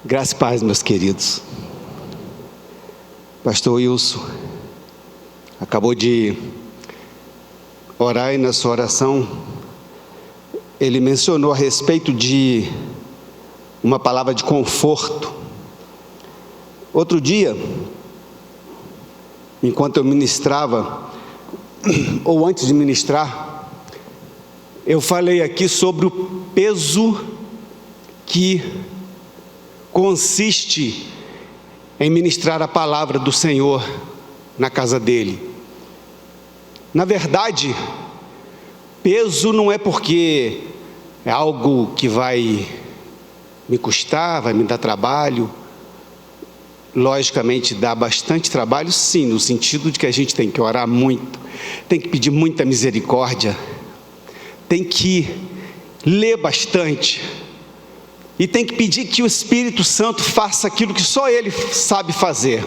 Graça e paz, meus queridos. Pastor Wilson acabou de orar e na sua oração ele mencionou a respeito de uma palavra de conforto. Outro dia, enquanto eu ministrava, ou antes de ministrar, eu falei aqui sobre o peso que consiste em ministrar a palavra do Senhor na casa dele. Na verdade, peso não é porque é algo que vai me custar, vai me dar trabalho. Logicamente dá bastante trabalho, sim, no sentido de que a gente tem que orar muito, tem que pedir muita misericórdia, tem que ler bastante, e tem que pedir que o Espírito Santo faça aquilo que só Ele sabe fazer.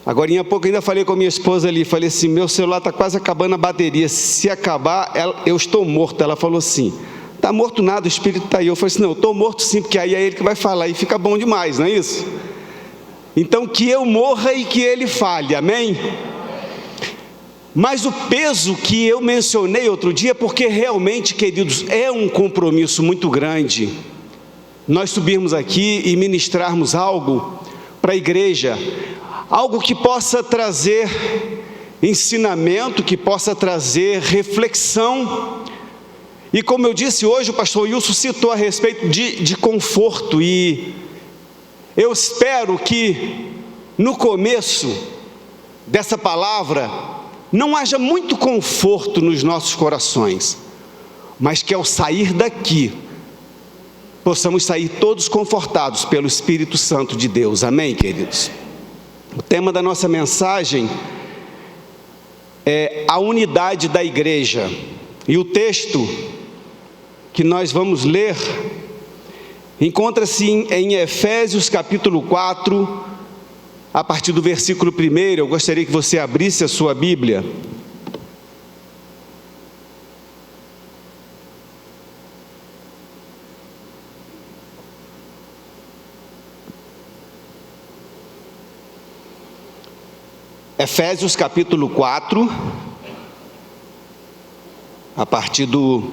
Agora, há pouco ainda falei com a minha esposa ali, falei assim, meu celular está quase acabando a bateria, se acabar, eu estou morto. Ela falou assim, está morto nada, o Espírito está aí. Eu falei assim, não, eu estou morto sim, porque aí é Ele que vai falar, e fica bom demais, não é isso? Então que eu morra e que Ele fale, amém? Mas o peso que eu mencionei outro dia, porque realmente, queridos, é um compromisso muito grande, nós subirmos aqui e ministrarmos algo para a igreja, algo que possa trazer ensinamento, que possa trazer reflexão. E como eu disse hoje, o pastor Wilson citou a respeito de conforto, e eu espero que no começo dessa palavra não haja muito conforto nos nossos corações, mas que ao sair daqui possamos sair todos confortados pelo Espírito Santo de Deus, amém, queridos? O tema da nossa mensagem é a unidade da igreja, e o texto que nós vamos ler encontra-se em Efésios capítulo 4, a partir do versículo 1. Eu gostaria que você abrisse a sua Bíblia. Efésios capítulo 4, a partir do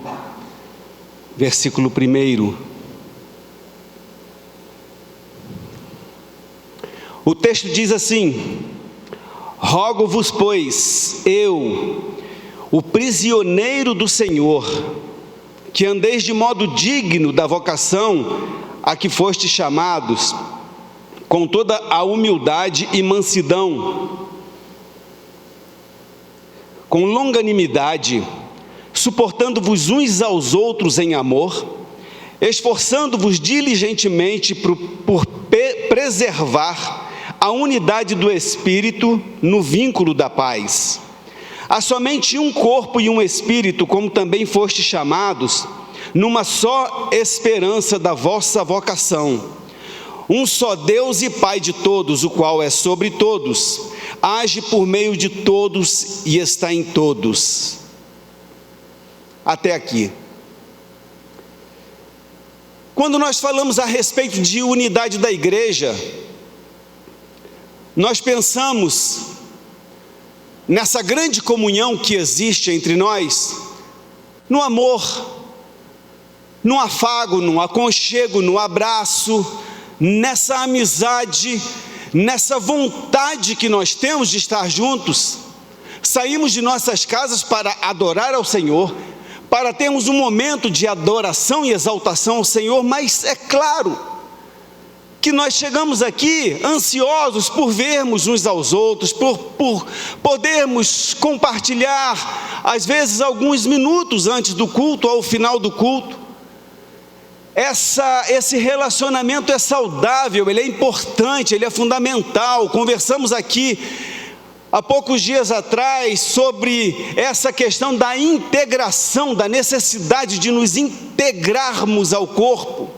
versículo 1. O texto diz assim: rogo-vos, pois, eu, o prisioneiro do Senhor, que andeis de modo digno da vocação a que fostes chamados, com toda a humildade e mansidão, com longanimidade, suportando-vos uns aos outros em amor, esforçando-vos diligentemente por preservar a unidade do Espírito no vínculo da paz. Há somente um corpo e um Espírito, como também fostes chamados, numa só esperança da vossa vocação. Um só Deus e Pai de todos, o qual é sobre todos, age por meio de todos e está em todos. Até aqui. Quando nós falamos a respeito de unidade da igreja, nós pensamos nessa grande comunhão que existe entre nós, no amor, no afago, no aconchego, no abraço, nessa amizade, nessa vontade que nós temos de estar juntos. Saímos de nossas casas para adorar ao Senhor, para termos um momento de adoração e exaltação ao Senhor, mas é claro que nós chegamos aqui ansiosos por vermos uns aos outros, por podermos compartilhar, às vezes alguns minutos antes do culto, ao final do culto. Esse relacionamento é saudável, ele é importante, ele é fundamental. Conversamos aqui há poucos dias atrás sobre essa questão da integração, da necessidade de nos integrarmos ao corpo.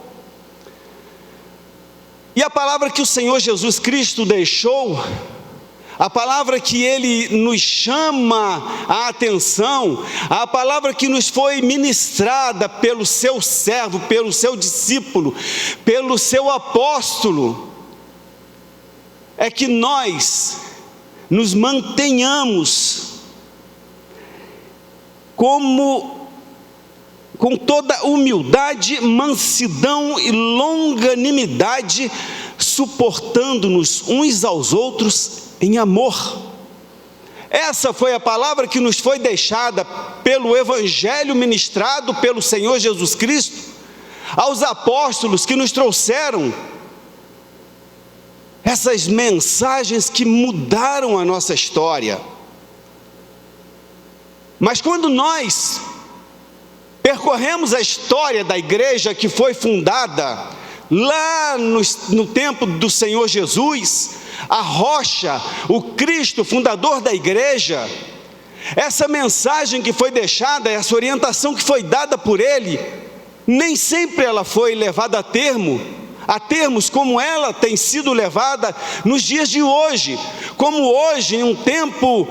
E a palavra que o Senhor Jesus Cristo deixou, a palavra que Ele nos chama a atenção, a palavra que nos foi ministrada pelo seu servo, pelo seu discípulo, pelo seu apóstolo, é que nós nos mantenhamos com toda humildade, mansidão e longanimidade, suportando-nos uns aos outros em amor. Essa foi a palavra que nos foi deixada pelo Evangelho ministrado pelo Senhor Jesus Cristo aos apóstolos, que nos trouxeram essas mensagens que mudaram a nossa história. Mas quando nós percorremos a história da igreja que foi fundada lá no tempo do Senhor Jesus, a rocha, o Cristo, fundador da igreja, essa mensagem que foi deixada, essa orientação que foi dada por Ele, nem sempre ela foi levada a termos como ela tem sido levada nos dias de hoje, como hoje, em um tempo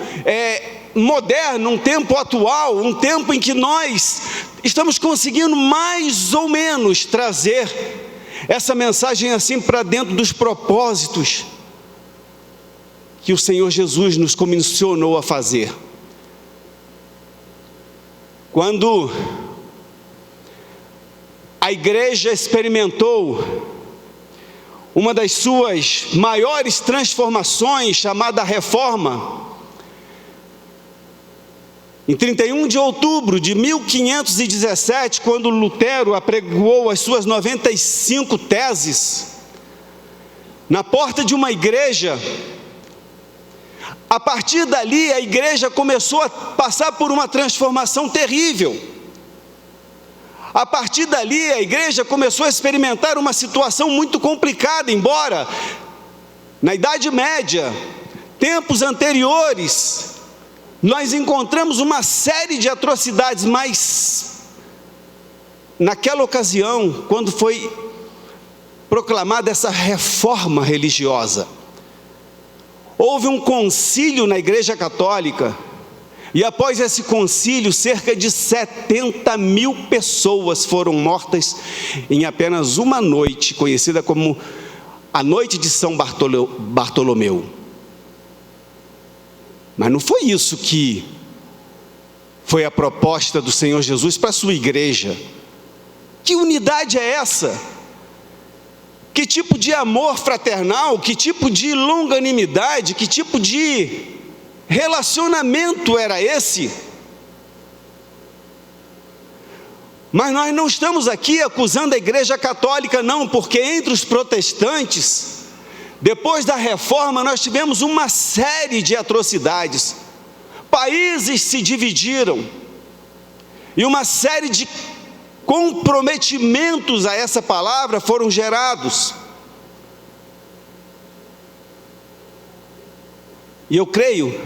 moderno, um tempo atual, um tempo em que nós estamos conseguindo mais ou menos trazer essa mensagem assim para dentro dos propósitos que o Senhor Jesus nos comissionou a fazer. Quando a igreja experimentou uma das suas maiores transformações, chamada Reforma, em 31 de outubro de 1517, quando Lutero apregoou as suas 95 teses, na porta de uma igreja, a partir dali a igreja começou a passar por uma transformação terrível. A partir dali a igreja começou a experimentar uma situação muito complicada, embora na Idade Média, tempos anteriores, nós encontramos uma série de atrocidades, mas naquela ocasião, quando foi proclamada essa reforma religiosa, houve um concílio na Igreja Católica, e após esse concílio, cerca de 70 mil pessoas foram mortas em apenas uma noite, conhecida como a Noite de São Bartolomeu. Mas não foi isso que foi a proposta do Senhor Jesus para a sua igreja. Que unidade é essa? Que tipo de amor fraternal, que tipo de longanimidade, que tipo de relacionamento era esse? Mas nós não estamos aqui acusando a Igreja Católica, não, porque entre os protestantes, depois da reforma, nós tivemos uma série de atrocidades. Países se dividiram, e uma série de comprometimentos a essa palavra foram gerados. E eu creio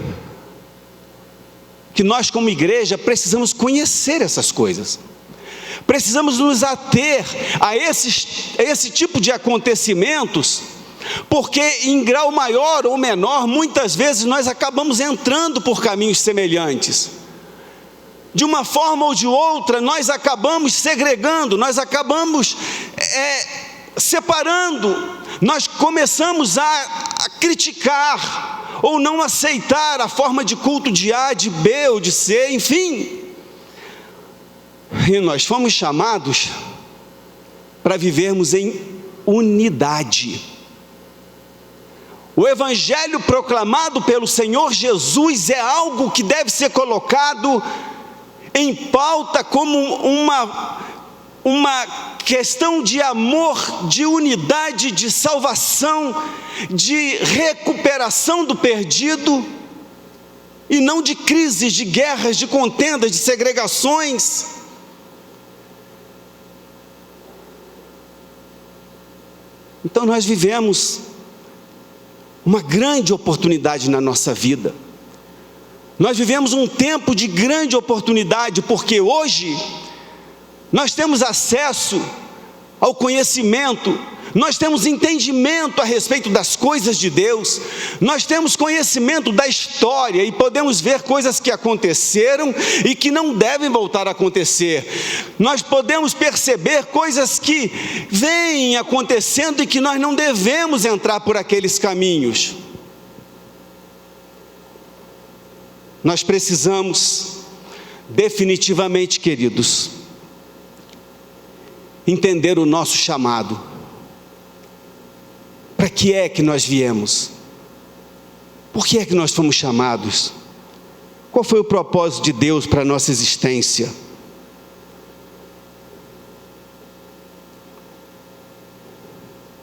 que nós, como igreja, precisamos conhecer essas coisas. Precisamos nos ater a esse tipo de acontecimentos, porque em grau maior ou menor, muitas vezes nós acabamos entrando por caminhos semelhantes. De uma forma ou de outra, nós acabamos segregando, nós acabamos separando, nós começamos a criticar, ou não aceitar a forma de culto de A, de B ou de C, enfim. E nós fomos chamados para vivermos em unidade. O evangelho proclamado pelo Senhor Jesus é algo que deve ser colocado em pauta como uma questão de amor, de unidade, de salvação, de recuperação do perdido, e não de crises, de guerras, de contendas, de segregações. Então nós vivemos uma grande oportunidade na nossa vida. Nós vivemos um tempo de grande oportunidade, porque hoje nós temos acesso ao conhecimento, nós temos entendimento a respeito das coisas de Deus, nós temos conhecimento da história e podemos ver coisas que aconteceram e que não devem voltar a acontecer. Nós podemos perceber coisas que vêm acontecendo e que nós não devemos entrar por aqueles caminhos. Nós precisamos, definitivamente, queridos, entender o nosso chamado. Para que é que nós viemos? Por que é que nós fomos chamados? Qual foi o propósito de Deus para a nossa existência?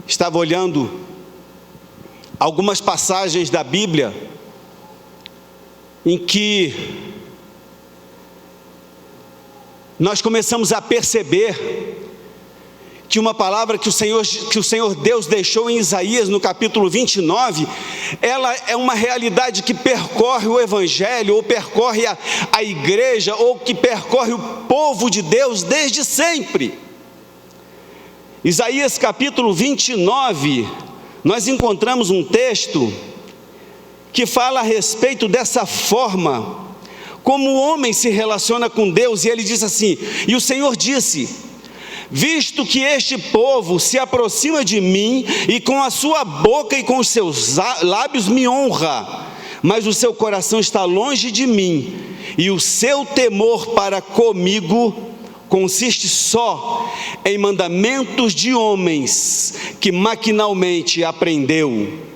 Estava olhando algumas passagens da Bíblia em que nós começamos a perceber que uma palavra que o Senhor Deus deixou em Isaías, no capítulo 29, ela é uma realidade que percorre o Evangelho, ou percorre a igreja, ou que percorre o povo de Deus desde sempre. Isaías capítulo 29, nós encontramos um texto que fala a respeito dessa forma, como o homem se relaciona com Deus, e ele diz assim: e o Senhor disse: visto que este povo se aproxima de mim, e com a sua boca e com os seus lábios me honra, mas o seu coração está longe de mim, e o seu temor para comigo consiste só em mandamentos de homens que maquinalmente aprendeu.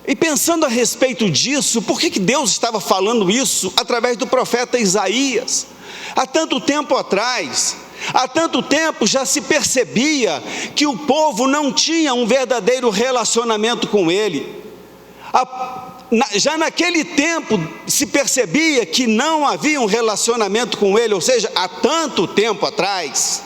E pensando a respeito disso, por que Deus estava falando isso através do profeta Isaías? Há tanto tempo atrás, há tanto tempo já se percebia que o povo não tinha um verdadeiro relacionamento com Ele. Já naquele tempo se percebia que não havia um relacionamento com Ele, ou seja, há tanto tempo atrás.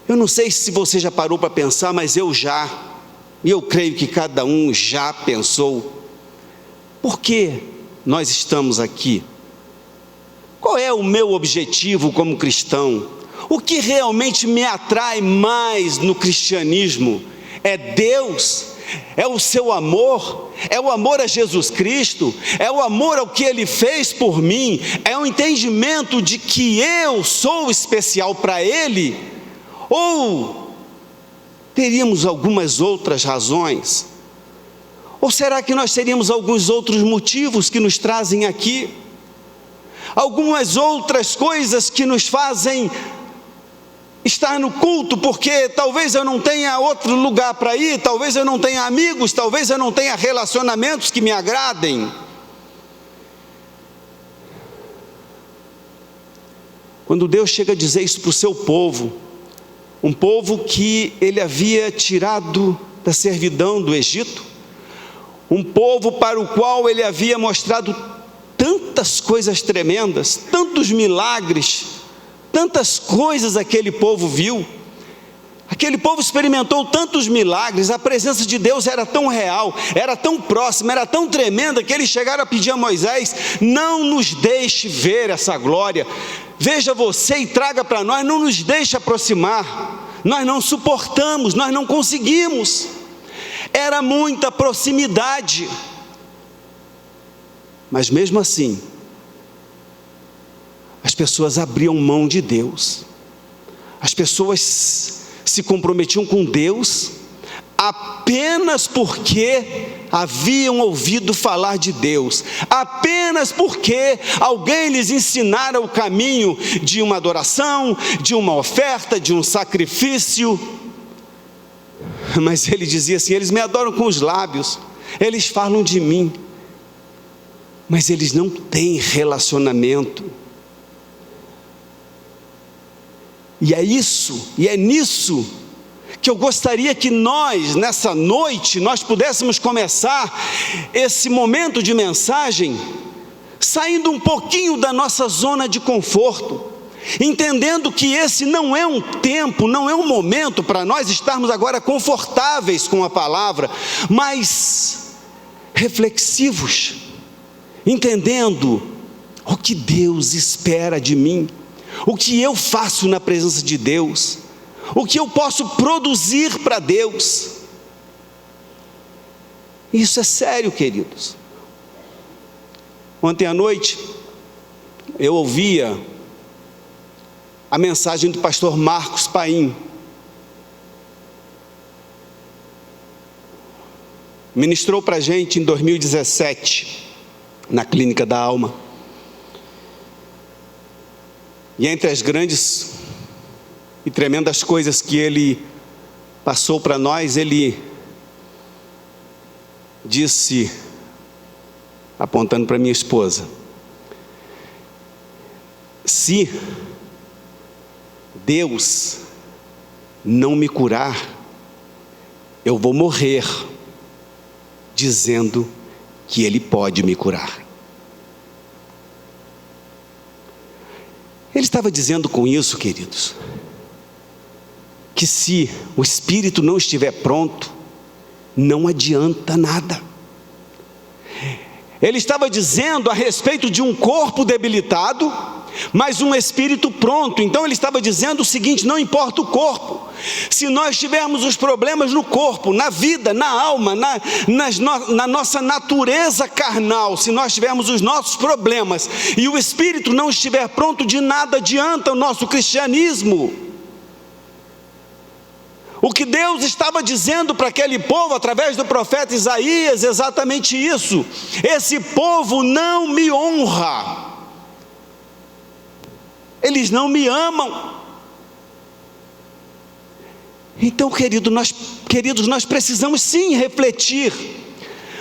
Eu não sei se você já parou para pensar, mas e eu creio que cada um já pensou: por que nós estamos aqui? Qual é o meu objetivo como cristão? O que realmente me atrai mais no cristianismo? É Deus? É o seu amor? É o amor a Jesus Cristo? É o amor ao que Ele fez por mim? É o entendimento de que eu sou especial para Ele? Ou teríamos algumas outras razões? Ou será que nós teríamos alguns outros motivos que nos trazem aqui? Algumas outras coisas que nos fazem estar no culto, porque talvez eu não tenha outro lugar para ir, talvez eu não tenha amigos, talvez eu não tenha relacionamentos que me agradem. Quando Deus chega a dizer isso para o seu povo, um povo que Ele havia tirado da servidão do Egito, um povo para o qual Ele havia mostrado tantas coisas tremendas, tantos milagres, tantas coisas aquele povo viu, aquele povo experimentou tantos milagres, a presença de Deus era tão real, era tão próxima, era tão tremenda, que eles chegaram a pedir a Moisés: não nos deixe ver essa glória, veja você e traga para nós, não nos deixe aproximar, nós não suportamos, nós não conseguimos. Era muita proximidade, mas mesmo assim, as pessoas abriam mão de Deus, as pessoas se comprometiam com Deus apenas porque haviam ouvido falar de Deus, apenas porque alguém lhes ensinara o caminho de uma adoração, de uma oferta, de um sacrifício. Mas ele dizia assim: eles me adoram com os lábios, eles falam de mim, mas eles não têm relacionamento. E é nisso que eu gostaria que nós, nessa noite, nós pudéssemos começar esse momento de mensagem, saindo um pouquinho da nossa zona de conforto, entendendo que esse não é um tempo, não é um momento para nós estarmos agora confortáveis com a palavra, mas reflexivos, entendendo O que Deus espera de mim? O que eu faço na presença de Deus? O que eu posso produzir para Deus? Isso é sério, queridos. Ontem à noite, eu ouvia a mensagem do pastor Marcos Paim. Ministrou para a gente em 2017, na Clínica da Alma. E entre as grandes e tremendas coisas que ele passou para nós, ele disse, apontando para minha esposa: se Deus não me curar, eu vou morrer dizendo que Ele pode me curar. Ele estava dizendo com isso, queridos, que se o espírito não estiver pronto, não adianta nada. Ele estava dizendo a respeito de um corpo debilitado, mas um espírito pronto. Então ele estava dizendo o seguinte: não importa o corpo, se nós tivermos os problemas no corpo, na vida, na alma, na nossa natureza carnal, se nós tivermos os nossos problemas e o espírito não estiver pronto, de nada adianta o nosso cristianismo. O que Deus estava dizendo para aquele povo, através do profeta Isaías, exatamente isso: esse povo não me honra, eles não me amam. Então, queridos, nós precisamos sim refletir,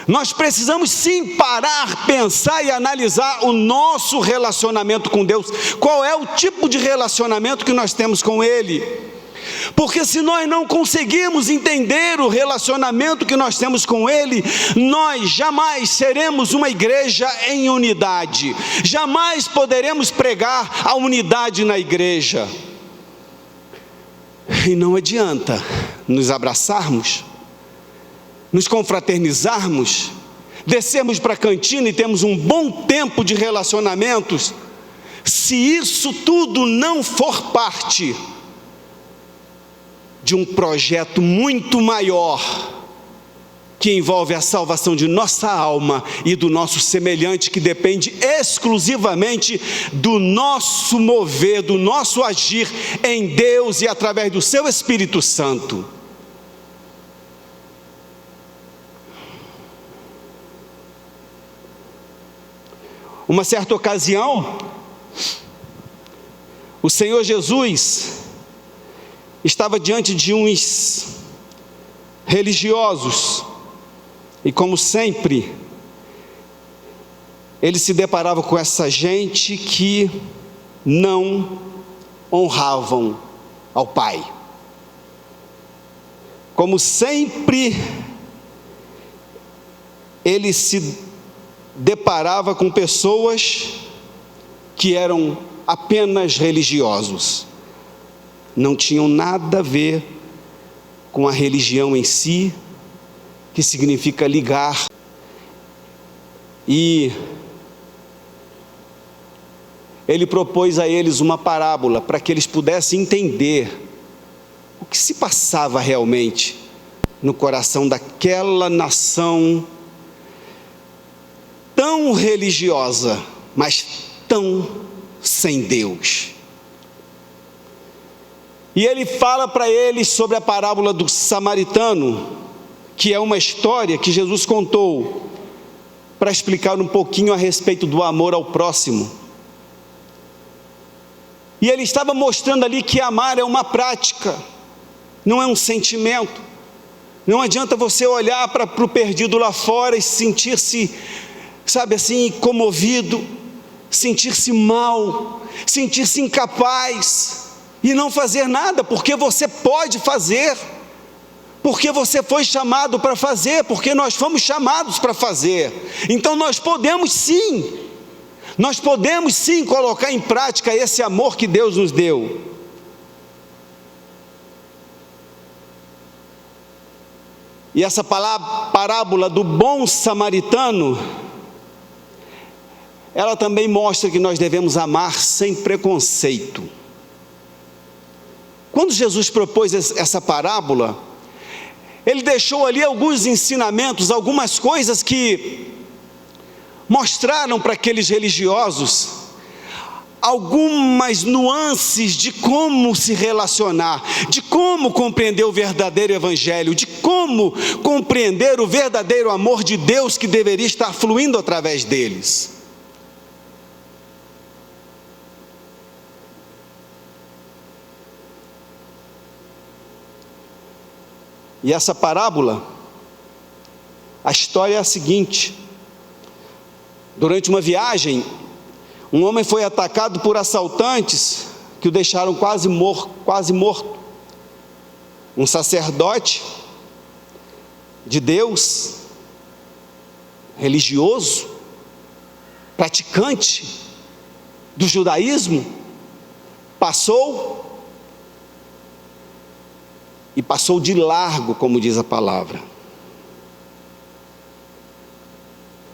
nós precisamos sim parar, pensar e analisar o nosso relacionamento com Deus. Qual é o tipo de relacionamento que nós temos com Ele? Porque se nós não conseguirmos entender o relacionamento que nós temos com Ele, nós jamais seremos uma igreja em unidade, jamais poderemos pregar a unidade na igreja. E não adianta nos abraçarmos, nos confraternizarmos, descermos para a cantina e temos um bom tempo de relacionamentos, se isso tudo não for parte de um projeto muito maior, que envolve a salvação de nossa alma e do nosso semelhante, que depende exclusivamente do nosso mover, do nosso agir em Deus e através do seu Espírito Santo. Uma certa ocasião, o Senhor Jesus estava diante de uns religiosos, e como sempre, ele se deparava com essa gente que não honravam ao Pai. Como sempre, ele se deparava com pessoas que eram apenas religiosos, não tinham nada a ver com a religião em si, que significa ligar. E ele propôs a eles uma parábola para que eles pudessem entender o que se passava realmente no coração daquela nação tão religiosa, mas tão sem Deus. E ele fala para eles sobre a parábola do samaritano, que é uma história que Jesus contou para explicar um pouquinho a respeito do amor ao próximo. E ele estava mostrando ali que amar é uma prática, não é um sentimento. Não adianta você olhar para o perdido lá fora e sentir-se, sabe assim, comovido, sentir-se mal, sentir-se incapaz e não fazer nada, porque você pode fazer, porque você foi chamado para fazer, porque nós fomos chamados para fazer. Então nós podemos sim colocar em prática esse amor que Deus nos deu. E essa parábola do bom samaritano ela também mostra que nós devemos amar sem preconceito. Quando Jesus propôs essa parábola, ele deixou ali alguns ensinamentos, algumas coisas que mostraram para aqueles religiosos algumas nuances de como se relacionar, de como compreender o verdadeiro evangelho, de como compreender o verdadeiro amor de Deus que deveria estar fluindo através deles. E essa parábola, a história é a seguinte: durante uma viagem, um homem foi atacado por assaltantes que o deixaram quase morto. Um sacerdote de Deus, religioso, praticante do judaísmo, passou de largo, como diz a palavra.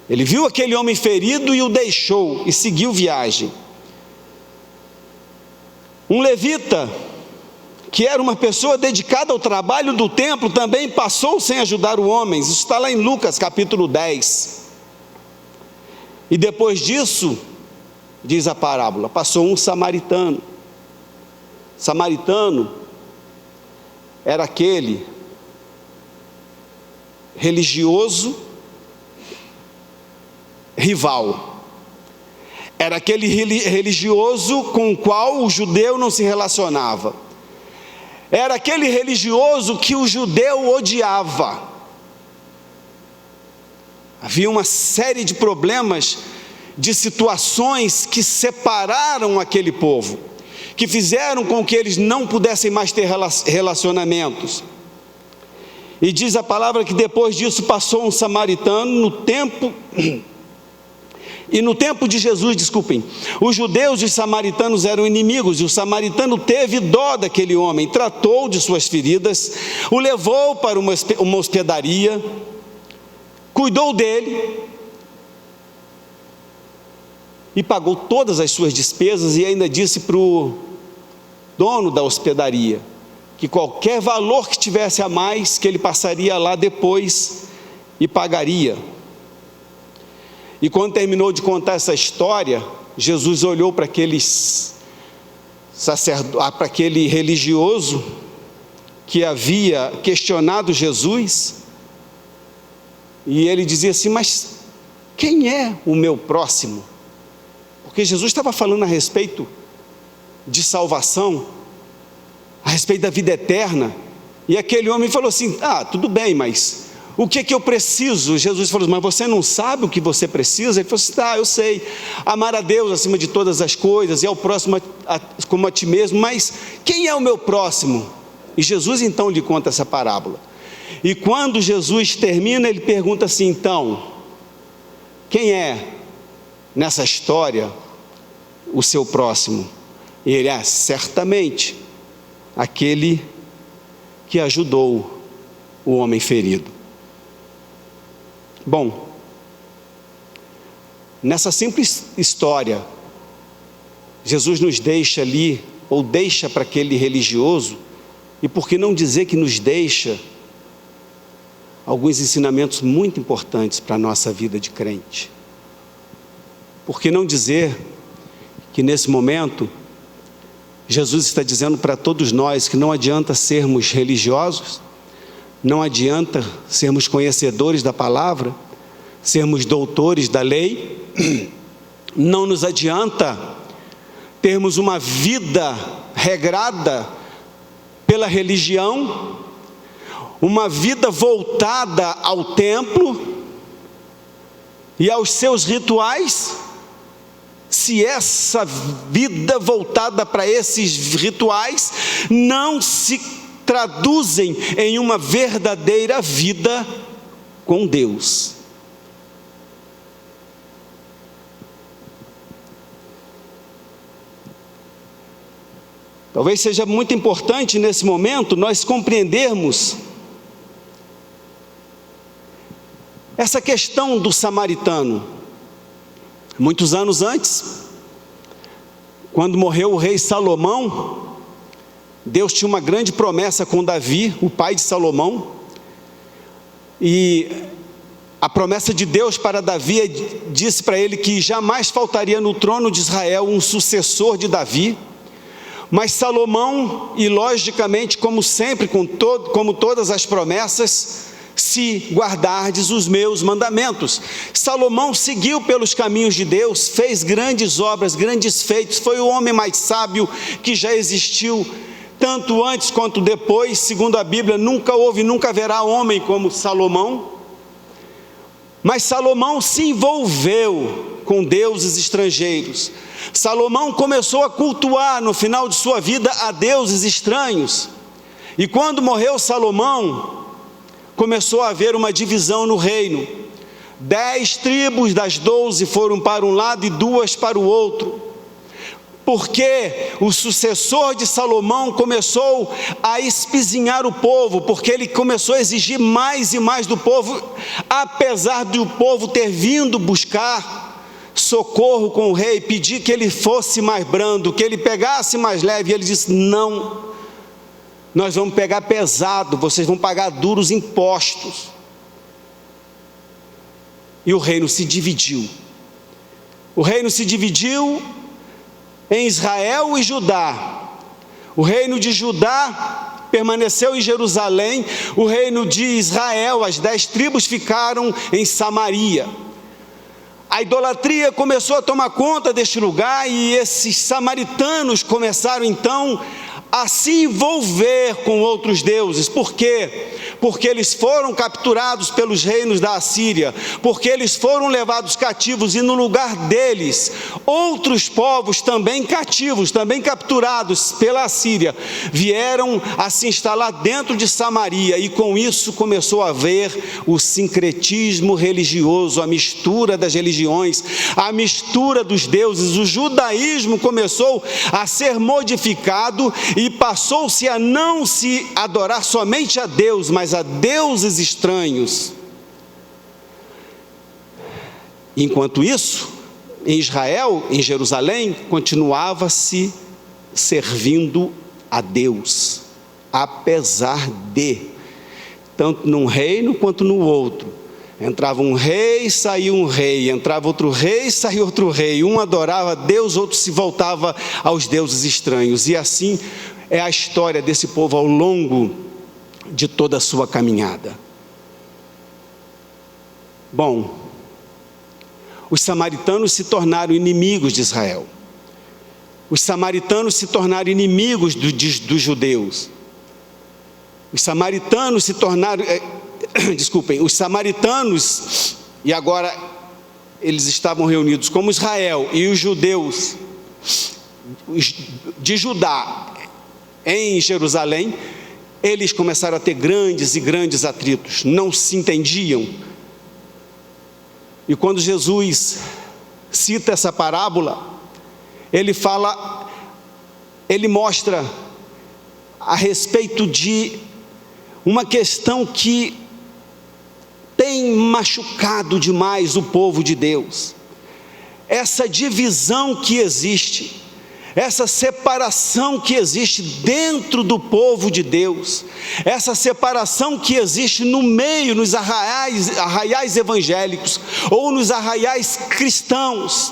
Ele viu aquele homem ferido e o deixou, e seguiu viagem. Um levita, que era uma pessoa dedicada ao trabalho do templo, também passou sem ajudar o homem. Isso está lá em Lucas capítulo 10. E depois disso, diz a parábola, passou um samaritano. Samaritano era aquele religioso rival, era aquele religioso com o qual o judeu não se relacionava, era aquele religioso que o judeu odiava. Havia uma série de problemas, de situações que separaram aquele povo, que fizeram com que eles não pudessem mais ter relacionamentos. E diz a palavra que depois disso passou um samaritano no tempo de Jesus, os judeus e os samaritanos eram inimigos, e o samaritano teve dó daquele homem, tratou de suas feridas, o levou para uma hospedaria, cuidou dele, e pagou todas as suas despesas, e ainda disse para o dono da hospedaria que qualquer valor que tivesse a mais, que ele passaria lá depois e pagaria. E quando terminou de contar essa história, Jesus olhou para aquele religioso que havia questionado Jesus, e ele dizia assim: mas quem é o meu próximo? Porque Jesus estava falando a respeito de salvação, a respeito da vida eterna, e aquele homem falou assim: tudo bem, mas o que eu preciso? Jesus falou: mas você não sabe o que você precisa? Ele falou assim: eu sei, amar a Deus acima de todas as coisas, e ao próximo como a ti mesmo, mas quem é o meu próximo? E Jesus então lhe conta essa parábola, e quando Jesus termina, ele pergunta assim: então, quem é nessa história o seu próximo? E ele: certamente aquele que ajudou o homem ferido. Bom, nessa simples história, Jesus nos deixa ali, ou deixa para aquele religioso, e por que não dizer que nos deixa alguns ensinamentos muito importantes para a nossa vida de crente? Por que não dizer que nesse momento Jesus está dizendo para todos nós que não adianta sermos religiosos, não adianta sermos conhecedores da palavra, sermos doutores da lei, não nos adianta termos uma vida regrada pela religião, uma vida voltada ao templo e aos seus rituais, se essa vida voltada para esses rituais não se traduzem em uma verdadeira vida com Deus. Talvez seja muito importante nesse momento nós compreendermos essa questão do samaritano. Muitos anos antes, quando morreu o rei Salomão, Deus tinha uma grande promessa com Davi, o pai de Salomão, e a promessa de Deus para Davi disse para ele que jamais faltaria no trono de Israel um sucessor de Davi. Mas Salomão, e logicamente, como sempre, como todas as promessas, se guardardes os meus mandamentos. Salomão seguiu pelos caminhos de Deus, fez grandes obras, grandes feitos, foi o homem mais sábio que já existiu, tanto antes quanto depois. Segundo a Bíblia, nunca houve, nunca haverá homem como Salomão. Mas Salomão se envolveu com deuses estrangeiros. Salomão começou a cultuar no final de sua vida a deuses estranhos. E quando morreu Salomão, começou a haver uma divisão no reino. 10 tribos das 12 foram para um lado e 2 para o outro. Porque o sucessor de Salomão começou a espizinhar o povo, porque ele começou a exigir mais e mais do povo, apesar de o povo ter vindo buscar socorro com o rei, pedir que ele fosse mais brando, que ele pegasse mais leve, e ele disse: não, nós vamos pegar pesado, vocês vão pagar duros impostos. E o reino se dividiu. O reino se dividiu em Israel e Judá. O reino de Judá permaneceu em Jerusalém. O reino de Israel, as 10 tribos, ficaram em Samaria. A idolatria começou a tomar conta deste lugar, e esses samaritanos começaram então a se envolver com outros deuses. Por quê? Porque eles foram capturados pelos reinos da Assíria, porque eles foram levados cativos, e no lugar deles, outros povos também cativos, também capturados pela Assíria, vieram a se instalar dentro de Samaria, e com isso começou a haver o sincretismo religioso, a mistura das religiões, a mistura dos deuses. O judaísmo começou a ser modificado, e passou-se a não se adorar somente a Deus, mas a deuses estranhos. Enquanto isso, em Israel, em Jerusalém, continuava-se servindo a Deus, apesar de, tanto num reino quanto no outro, entrava um rei, saía um rei, entrava outro rei, saía outro rei, um adorava a Deus, outro se voltava aos deuses estranhos, e assim é a história desse povo ao longo de toda a sua caminhada. Bom, os samaritanos se tornaram inimigos de Israel. Os samaritanos se tornaram inimigos dos judeus. Os samaritanos se tornaram, os samaritanos, e agora eles estavam reunidos como Israel e os judeus de Judá em Jerusalém, eles começaram a ter grandes e grandes atritos, não se entendiam. E quando Jesus cita essa parábola, ele mostra a respeito de uma questão que tem machucado demais o povo de Deus. Essa divisão que existe, essa separação que existe dentro do povo de Deus, essa separação que existe no meio, nos arraiais evangélicos, ou nos arraiais cristãos,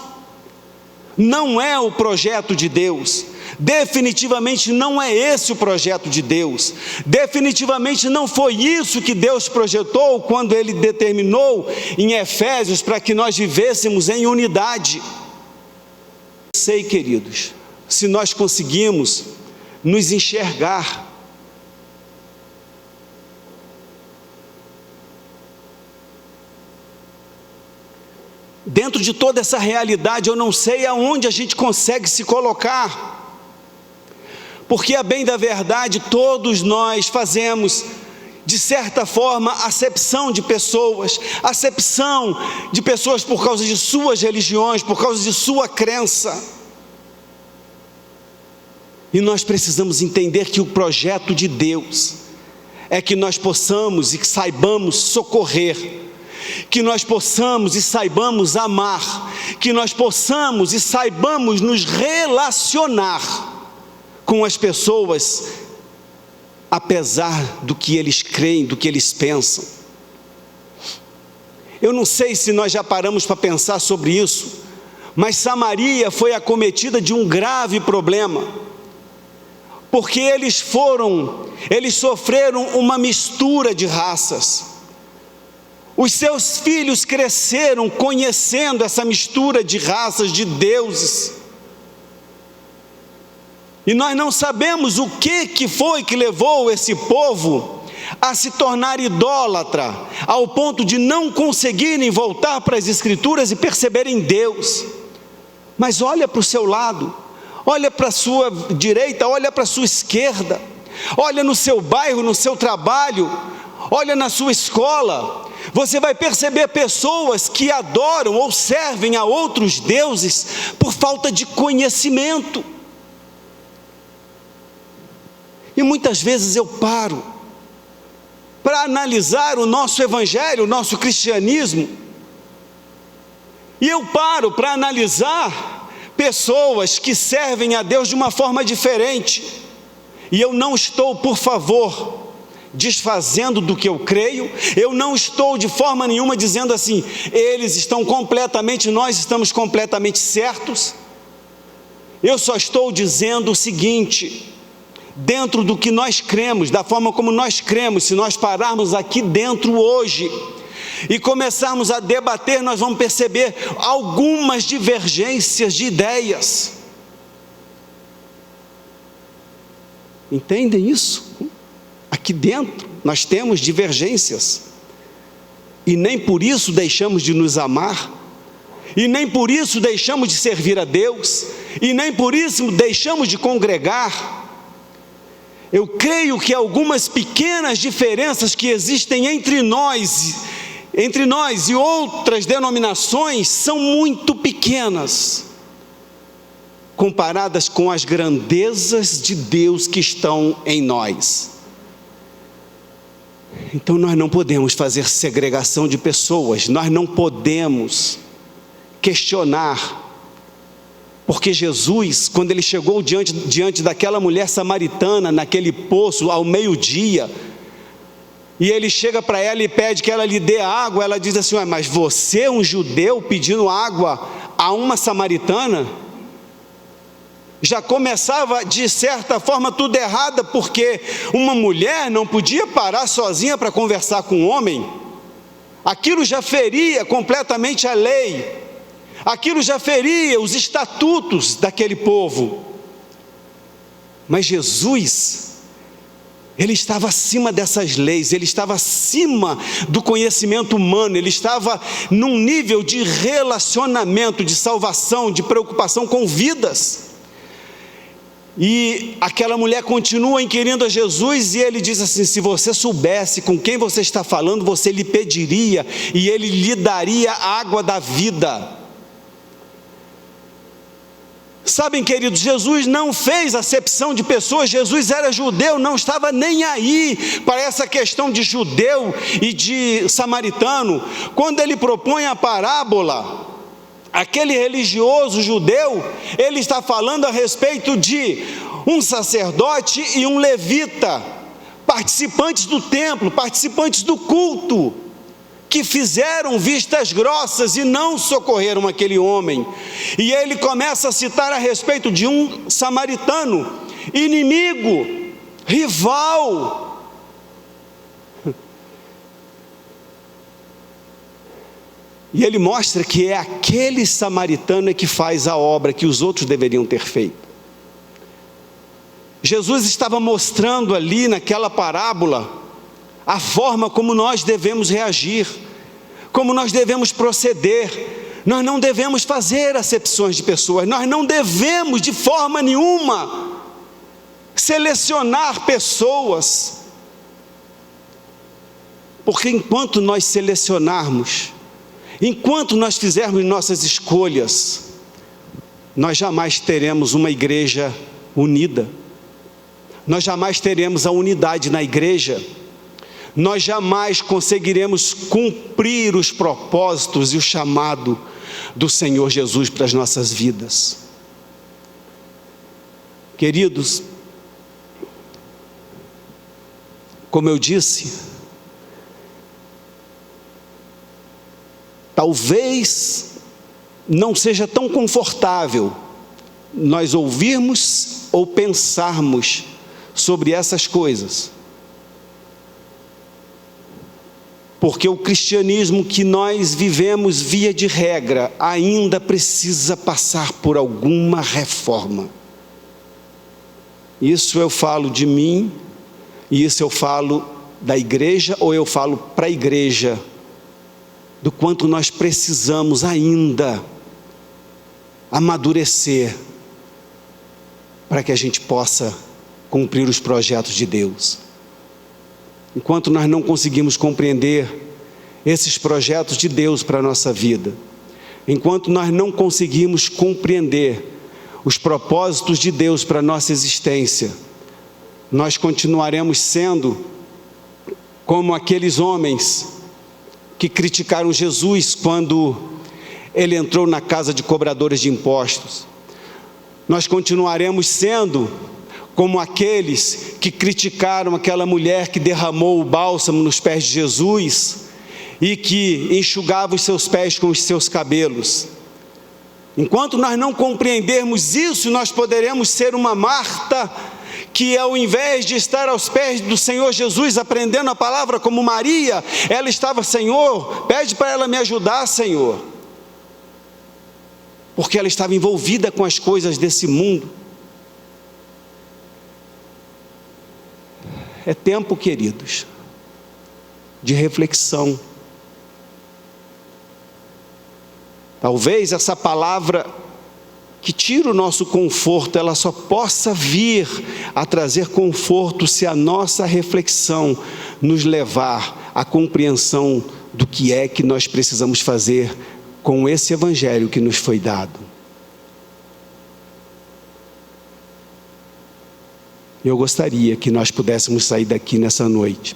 não é o projeto de Deus. Definitivamente não é esse o projeto de Deus. Definitivamente não foi isso que Deus projetou quando Ele determinou em Efésios para que nós vivêssemos em unidade. Sei, queridos, se nós conseguimos nos enxergar, dentro de toda essa realidade, eu não sei aonde a gente consegue se colocar, porque a bem da verdade, todos nós fazemos, de certa forma, acepção de pessoas por causa de suas religiões, por causa de sua crença. E nós precisamos entender que o projeto de Deus é que nós possamos e saibamos socorrer, que nós possamos e saibamos amar, que nós possamos e saibamos nos relacionar com as pessoas, apesar do que eles creem, do que eles pensam. Eu não sei se nós já paramos para pensar sobre isso, mas Samaria foi acometida de um grave problema, porque eles sofreram uma mistura de raças. Os seus filhos cresceram conhecendo essa mistura de raças, de deuses. E nós não sabemos o que foi que levou esse povo a se tornar idólatra, ao ponto de não conseguirem voltar para as Escrituras e perceberem Deus. Mas olha para o seu lado, olha para a sua direita, olha para a sua esquerda, olha no seu bairro, no seu trabalho, olha na sua escola. Você vai perceber pessoas que adoram ou servem a outros deuses por falta de conhecimento. E muitas vezes eu paro para analisar o nosso evangelho, o nosso cristianismo, e eu paro para analisar pessoas que servem a Deus de uma forma diferente, e eu não estou, por favor, desfazendo do que eu creio, eu não estou de forma nenhuma dizendo assim, eles estão completamente, nós estamos completamente certos. Eu só estou dizendo o seguinte: dentro do que nós cremos, da forma como nós cremos, se nós pararmos aqui dentro hoje e começarmos a debater, nós vamos perceber algumas divergências de ideias. Entendem isso? Aqui dentro nós temos divergências, e nem por isso deixamos de nos amar, e nem por isso deixamos de servir a Deus, e nem por isso deixamos de congregar. Eu creio que algumas pequenas diferenças que existem entre nós e outras denominações são muito pequenas, comparadas com as grandezas de Deus que estão em nós. Então nós não podemos fazer segregação de pessoas, nós não podemos questionar, porque Jesus, quando ele chegou diante daquela mulher samaritana, naquele poço, ao meio-dia, e ele chega para ela e pede que ela lhe dê água, ela diz assim: mas você é um judeu pedindo água a uma samaritana? Já começava de certa forma tudo errado, porque uma mulher não podia parar sozinha para conversar com um homem. Aquilo já feria completamente a lei, aquilo já feria os estatutos daquele povo. Mas Jesus, ele estava acima dessas leis, ele estava acima do conhecimento humano, ele estava num nível de relacionamento, de salvação, de preocupação com vidas. E aquela mulher continua inquirindo a Jesus, e ele diz assim: se você soubesse com quem você está falando, você lhe pediria, e ele lhe daria a água da vida. Sabem, queridos, Jesus não fez acepção de pessoas. Jesus era judeu, não estava nem aí para essa questão de judeu e de samaritano. Quando ele propõe a parábola, aquele religioso judeu, ele está falando a respeito de um sacerdote e um levita, participantes do templo, participantes do culto, que fizeram vistas grossas e não socorreram aquele homem. E ele começa a citar a respeito de um samaritano, inimigo, rival. E ele mostra que é aquele samaritano que faz a obra que os outros deveriam ter feito. Jesus estava mostrando ali naquela parábola a forma como nós devemos reagir, como nós devemos proceder. Nós não devemos fazer acepções de pessoas, nós não devemos de forma nenhuma selecionar pessoas, porque enquanto nós selecionarmos, enquanto nós fizermos nossas escolhas, nós jamais teremos uma igreja unida, nós jamais teremos a unidade na igreja, nós jamais conseguiremos cumprir os propósitos e o chamado, do Senhor Jesus para as nossas vidas. Queridos, como eu disse, talvez não seja tão confortável nós ouvirmos ou pensarmos sobre essas coisas, porque o cristianismo que nós vivemos, via de regra, ainda precisa passar por alguma reforma. Isso eu falo de mim, e isso eu falo da igreja, ou eu falo para a igreja, do quanto nós precisamos ainda amadurecer, para que a gente possa cumprir os projetos de Deus. Enquanto nós não conseguimos compreender esses projetos de Deus para a nossa vida, enquanto nós não conseguimos compreender os propósitos de Deus para a nossa existência, nós continuaremos sendo como aqueles homens que criticaram Jesus quando ele entrou na casa de cobradores de impostos. Nós continuaremos sendo como aqueles que criticaram aquela mulher que derramou o bálsamo nos pés de Jesus e que enxugava os seus pés com os seus cabelos. Enquanto nós não compreendermos isso, nós poderemos ser uma Marta que, ao invés de estar aos pés do Senhor Jesus aprendendo a palavra como Maria, ela estava: Senhor, pede para ela me ajudar, Senhor, porque ela estava envolvida com as coisas desse mundo. É tempo, queridos, de reflexão. Talvez essa palavra que tira o nosso conforto, ela só possa vir a trazer conforto se a nossa reflexão nos levar à compreensão do que é que nós precisamos fazer com esse evangelho que nos foi dado. Eu gostaria que nós pudéssemos sair daqui nessa noite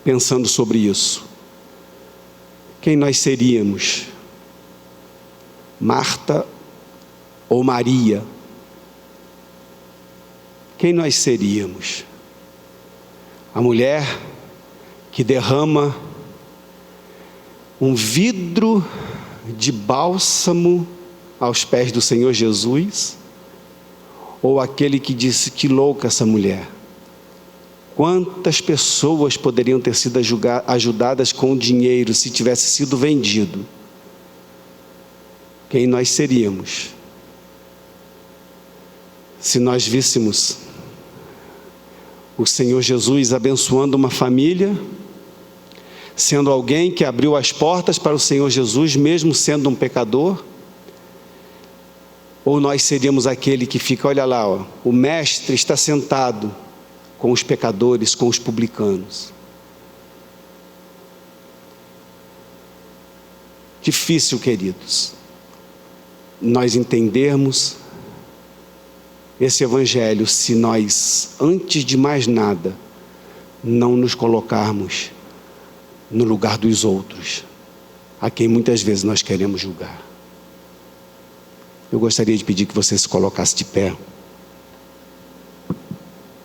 pensando sobre isso. Quem nós seríamos? Marta ou Maria? Quem nós seríamos? A mulher que derrama um vidro de bálsamo aos pés do Senhor Jesus? Ou aquele que disse: que louca essa mulher? Quantas pessoas poderiam ter sido ajudadas com dinheiro se tivesse sido vendido? Quem nós seríamos se nós víssemos o Senhor Jesus abençoando uma família, sendo alguém que abriu as portas para o Senhor Jesus, mesmo sendo um pecador? Ou nós seríamos aquele que fica: olha lá, ó, o mestre está sentado com os pecadores, com os publicanos? Difícil, queridos, nós entendermos esse evangelho se nós, antes de mais nada, não nos colocarmos no lugar dos outros, a quem muitas vezes nós queremos julgar. Eu gostaria de pedir que você se colocasse de pé.